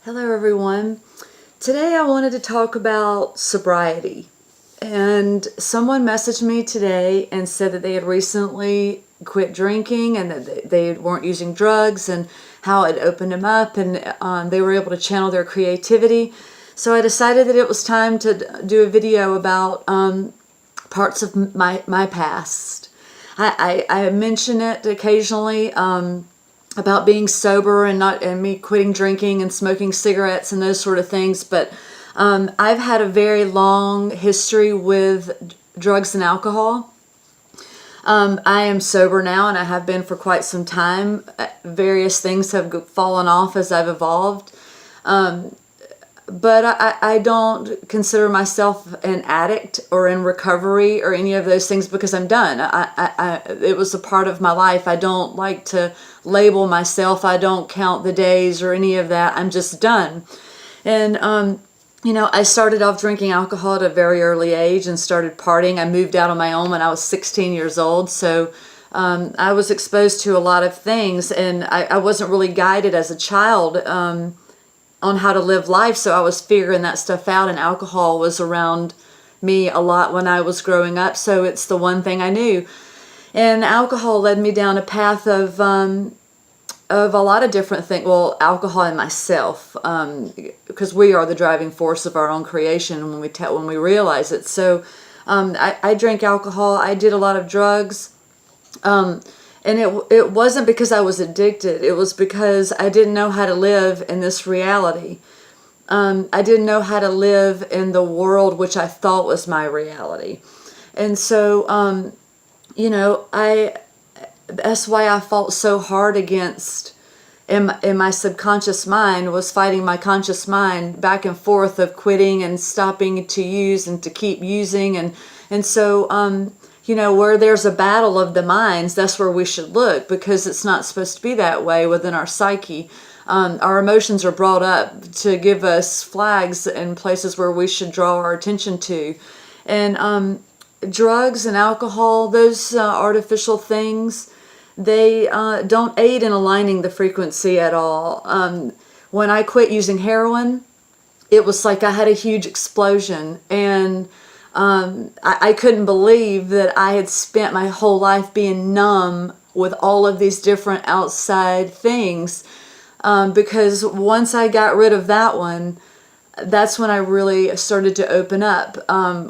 Hello everyone. Today I wanted to talk about sobriety. And someone messaged me today and said that they had recently quit drinking and that they weren't using drugs and how it opened them up and they were able to channel their creativity. So I decided that it was time to do a video about parts of my past. I mention it occasionally about being sober and me quitting drinking and smoking cigarettes and those sort of things, but I've had a very long history with drugs and alcohol. I am sober now and I have been for quite some time. Various things have fallen off as I've evolved. But I don't consider myself an addict or in recovery or any of those things because I'm done. It was a part of my life. I don't like to label myself. I don't count the days or any of that. I'm just done. And, I started off drinking alcohol at a very early age and started partying. I moved out on my own when I was 16 years old. So I was exposed to a lot of things and I wasn't really guided as a child on how to live life, so I was figuring that stuff out, and alcohol was around me a lot when I was growing up, so it's the one thing I knew. And alcohol led me down a path of a lot of different things. Well, alcohol and myself, because we are the driving force of our own creation when we realize it. So I drank alcohol. I did a lot of drugs. And it wasn't because I was addicted. It was because I didn't know how to live in this reality. I didn't know how to live in the world which I thought was my reality. And so, that's why I fought so hard against, in my subconscious mind, was fighting my conscious mind back and forth of quitting and stopping to use and to keep using. And so, where there's a battle of the minds, that's where we should look, because it's not supposed to be that way within our psyche. Our emotions are brought up to give us flags and places where we should draw our attention to. And drugs and alcohol, those artificial things, they don't aid in aligning the frequency at all. When I quit using heroin, it was like I had a huge explosion, and I couldn't believe that I had spent my whole life being numb with all of these different outside things, because once I got rid of that one, that's when I really started to open up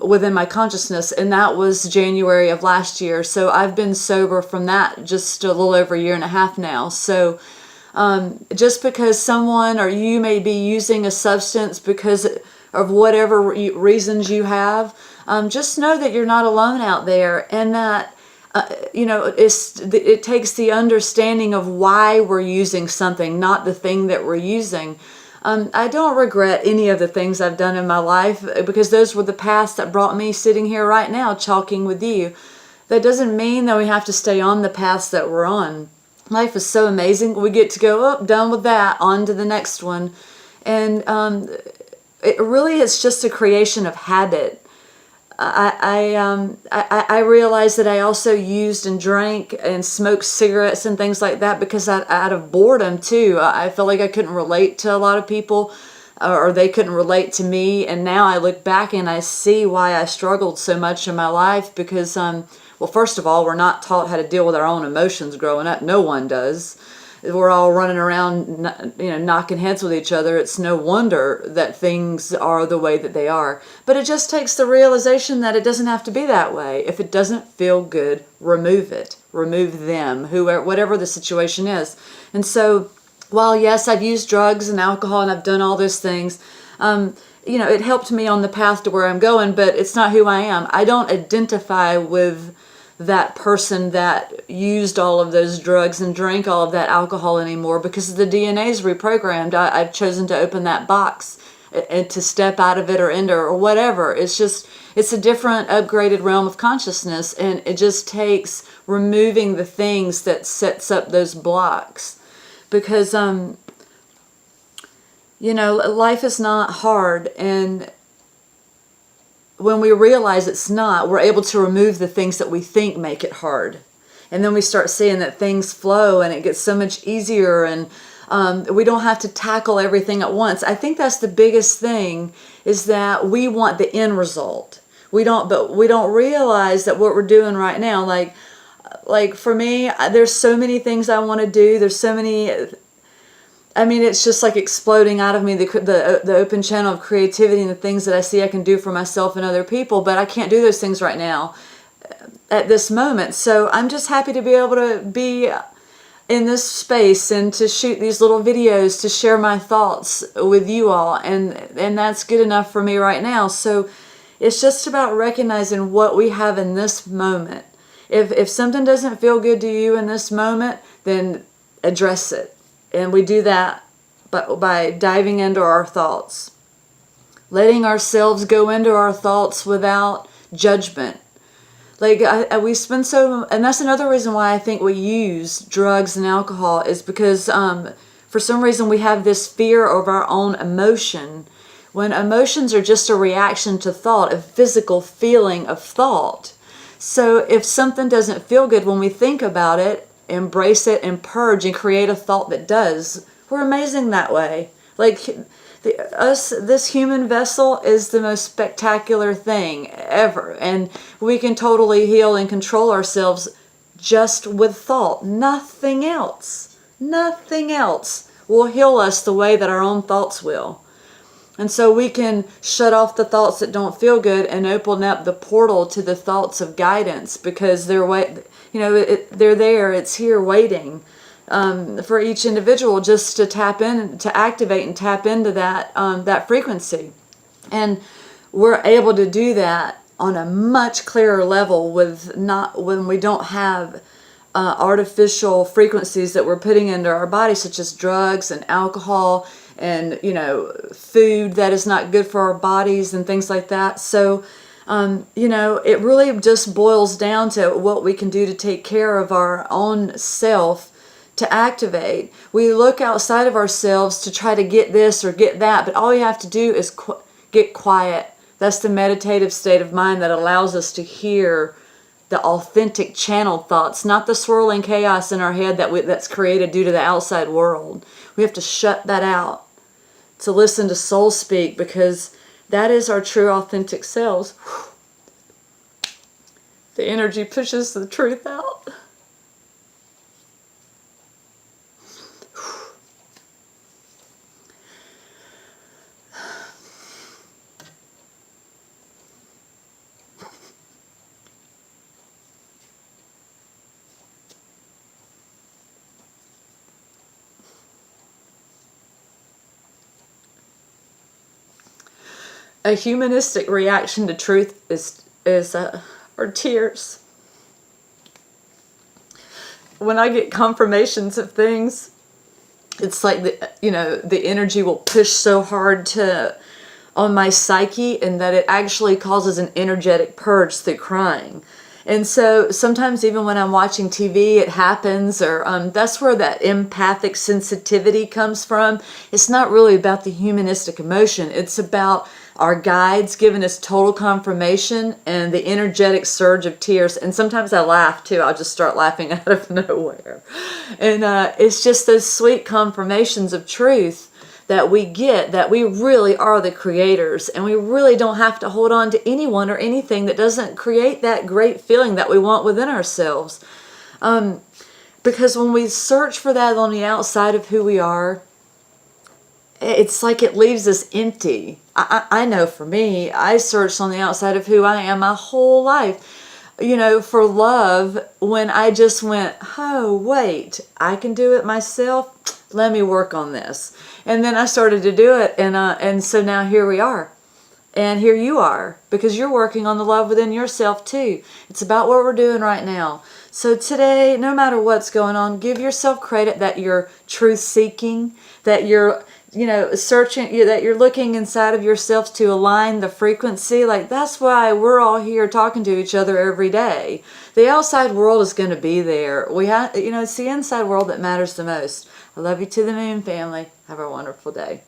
within my consciousness, and that was January of last year. So I've been sober from that just a little over a year and a half now. So just because someone or you may be using a substance because of whatever reasons you have, just know that you're not alone out there, and that it takes the understanding of why we're using something, not the thing that we're using. I don't regret any of the things I've done in my life, because those were the paths that brought me sitting here right now talking with you. That doesn't mean that we have to stay on the paths that we're on. Life is so amazing. We get to go up, done with that, on to the next one. And it really is just a creation of habit. I realized that I also used and drank and smoked cigarettes and things like that because out of boredom too. I felt like I couldn't relate to a lot of people, or they couldn't relate to me. And now I look back and I see why I struggled so much in my life, because, well, first of all, we're not taught how to deal with our own emotions growing up. No one does. We're all running around, knocking heads with each other. It's no wonder that things are the way that they are. But it just takes the realization that it doesn't have to be that way. If it doesn't feel good, remove it. Remove them, whoever, whatever the situation is. And so, while yes, I've used drugs and alcohol and I've done all those things, it helped me on the path to where I'm going, but it's not who I am. I don't identify with that person that used all of those drugs and drank all of that alcohol anymore, because the DNA is reprogrammed. I've chosen to open that box and to step out of it or enter or whatever. It's a different upgraded realm of consciousness, and it just takes removing the things that sets up those blocks, because life is not hard, and when we realize it's not, we're able to remove the things that we think make it hard. And then we start seeing that things flow and it gets so much easier, and We don't have to tackle everything at once. I think that's the biggest thing, is that we want the end result. But we don't realize that what we're doing right now, like for me, there's so many things I want to do. There's so many, I mean, it's just like exploding out of me, the open channel of creativity and the things that I see I can do for myself and other people, but I can't do those things right now at this moment. So I'm just happy to be able to be in this space and to shoot these little videos to share my thoughts with you all, and that's good enough for me right now. So it's just about recognizing what we have in this moment. If something doesn't feel good to you in this moment, then address it. And we do that by diving into our thoughts, letting ourselves go into our thoughts without judgment. Like we spend and that's another reason why I think we use drugs and alcohol, is because for some reason we have this fear of our own emotion, when emotions are just a reaction to thought, a physical feeling of thought. So if something doesn't feel good when we think about it, embrace it and purge and create a thought that does. We're amazing that way. Like this human vessel is the most spectacular thing ever, and we can totally heal and control ourselves just with thought. Nothing else will heal us the way that our own thoughts will. And so we can shut off the thoughts that don't feel good and open up the portal to the thoughts of guidance, because they're there, it's here waiting. For each individual just to tap in, to activate and tap into that frequency. And we're able to do that on a much clearer level when we don't have artificial frequencies that we're putting into our body, such as drugs and alcohol and food that is not good for our bodies and things like that. So it really just boils down to what we can do to take care of our own self, to activate. We look outside of ourselves to try to get this or get that, but all you have to do is get quiet. That's the meditative state of mind that allows us to hear the authentic channeled thoughts, not the swirling chaos in our head that's created due to the outside world. We have to shut that out to listen to soul speak, because that is our true authentic selves. The energy pushes the truth out. A humanistic reaction to truth are tears. When I get confirmations of things, it's like the energy will push so hard on my psyche, and that it actually causes an energetic purge through crying. And so sometimes even when I'm watching TV, it happens, or that's where that empathic sensitivity comes from. It's not really about the humanistic emotion. It's about our guides giving us total confirmation and the energetic surge of tears. And sometimes I laugh too. I'll just start laughing out of nowhere. And it's just those sweet confirmations of truth that we get, that we really are the creators, and we really don't have to hold on to anyone or anything that doesn't create that great feeling that we want within ourselves. Because when we search for that on the outside of who we are, it's like it leaves us empty. I know for me, I searched on the outside of who I am my whole life, for love, when I just went, oh, wait, I can do it myself. Let me work on this. And then I started to do it, and so now here we are. And here you are, because you're working on the love within yourself too. It's about what we're doing right now. So today, no matter what's going on, give yourself credit that you're truth seeking, that you're searching, that you're looking inside of yourself to align the frequency. Like, that's why we're all here talking to each other every day. The outside world is going to be there. It's the inside world that matters the most. I love you to the moon, family. Have a wonderful day.